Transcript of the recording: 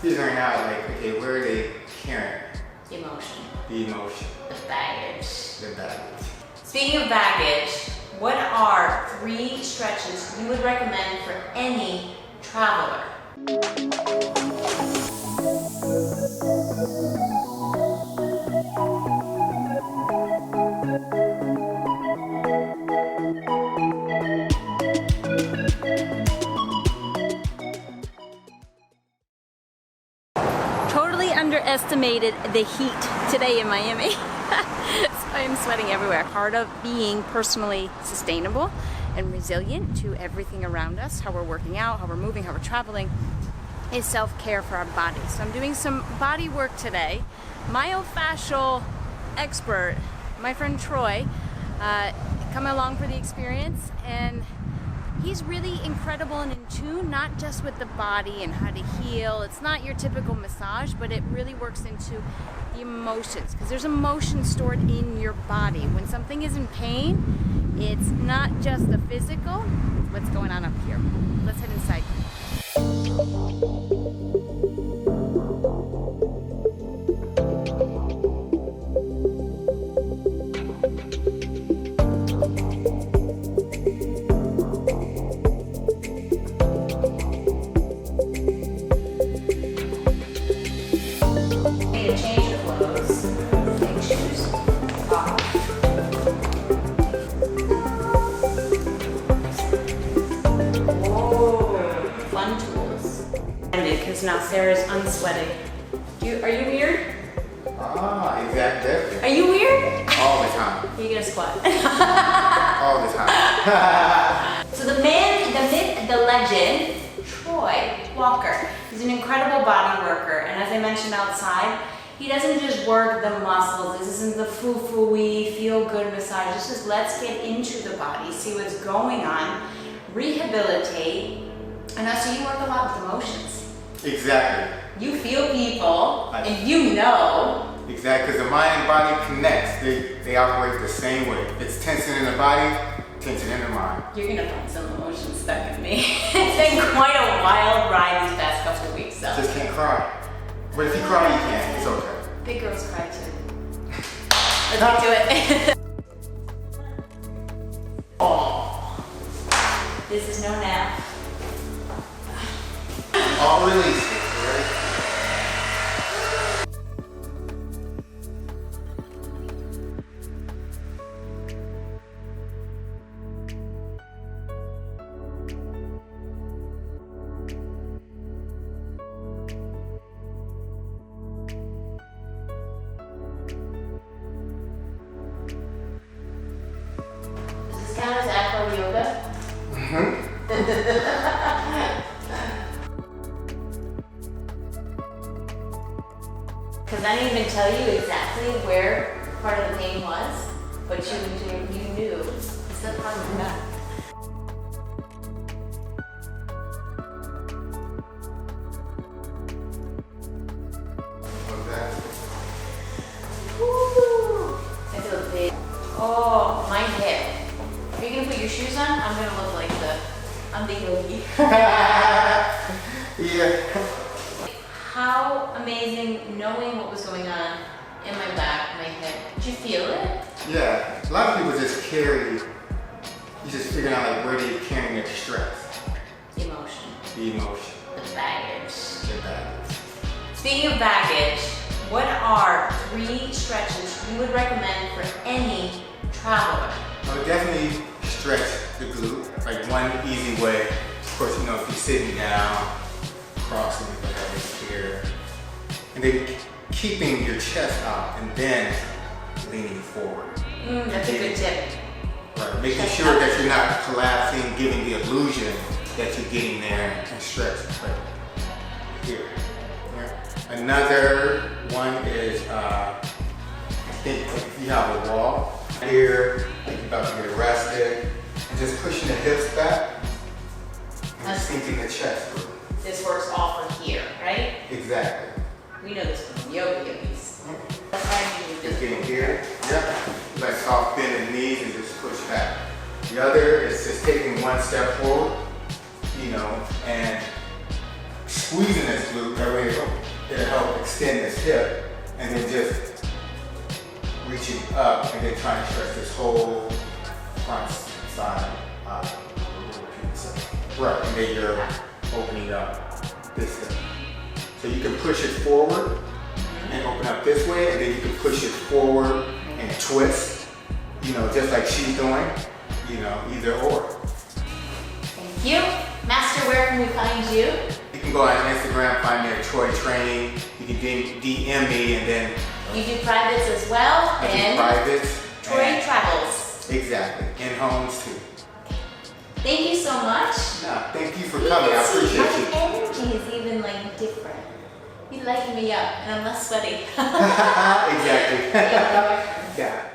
figuring out like, okay, where are they carrying? Emotion. The emotion. The baggage. The baggage. Speaking of baggage, what are 3 stretches you would recommend for any traveler? Totally underestimated the heat today in Miami. So I'm sweating everywhere. Part of being personally sustainable and resilient to everything around us, how we're working out, how we're moving, how we're traveling, is self-care for our bodies. So I'm doing some body work today. Myofascial expert, my friend Troy, coming along for the experience, and he's really incredible and in tune, not just with the body and how to heal. It's not your typical massage, but it really works into the emotions, because there's emotion stored in your body. When something is in pain, it's not just the physical, it's what's going on up here. Let's head inside. Because now Sarah's unsweating. Are you weird? Ah, exactly. Are you weird? All the time. Are you gonna squat? All the time. So the man, the myth, the legend, Troy Walker. He's an incredible body worker, and as I mentioned outside, he doesn't just work the muscles. This isn't the foo-foo-y, feel-good massage. This is let's get into the body, see what's going on, rehabilitate, and also you work a lot with emotions. Exactly. You feel people, and you know. Exactly, because the mind and body connects. They operate the same way. If it's tension in the body, tension in the mind. You're gonna find some emotion stuck in me. It's been quite a wild ride these past couple of weeks, so. Just can't cry. But if you cry, you can. It's okay. Big girls cry too. Let's do it. Oh. This is no nap. All release it, right? Does this count as acro yoga? Because I didn't even tell you exactly where part of the pain was, but you knew. It's the part of the back. Woo! I feel big. Oh, my hip. Are you gonna put your shoes on? I'm gonna look like I'm the yogi. Yeah. How amazing knowing what was going on in my back, my hip. Did you feel it? Yeah. A lot of people just carry, you just figuring out like where they're carrying their stress. The emotion. The emotion. The baggage. The baggage. Speaking of baggage, what are 3 stretches you would recommend for any traveler? I would definitely stretch the glute, like one easy way. Of course, you know, if you're sitting down, crossing the legs here, and then keeping your chest out and then leaning forward. That's a good tip. Right, making sure that you're not collapsing, giving the illusion that you're getting there and stretching. Right here. Another one is, I think if you have a wall here, you're about to get arrested, and just pushing the hips back and sinking the chest through. This works all from here, right? Exactly. We know this from yoga yogis. That's how you do Just it. getting here, yep. Like soft bend the knees and just push back. The other is just taking one step forward, you know, and squeezing this glute, that way it'll help extend this hip, and then just reaching up and then trying to stretch this whole front side out. Right, and then you're opening up this hip. So you can push it forward and open up this way, and then you can push it forward and twist, you know, just like she's doing, you know, either or. Thank you. Master, where can we find you? You can go on Instagram, find me at Troy Training. You can DM me, and then You do privates as well? I do privates. Troy Travels. Exactly, in homes too. Thank you so much. No, thank you for coming. I appreciate you. My energy is even like different. You lighten me up, and I'm less sweaty. Exactly. Yeah.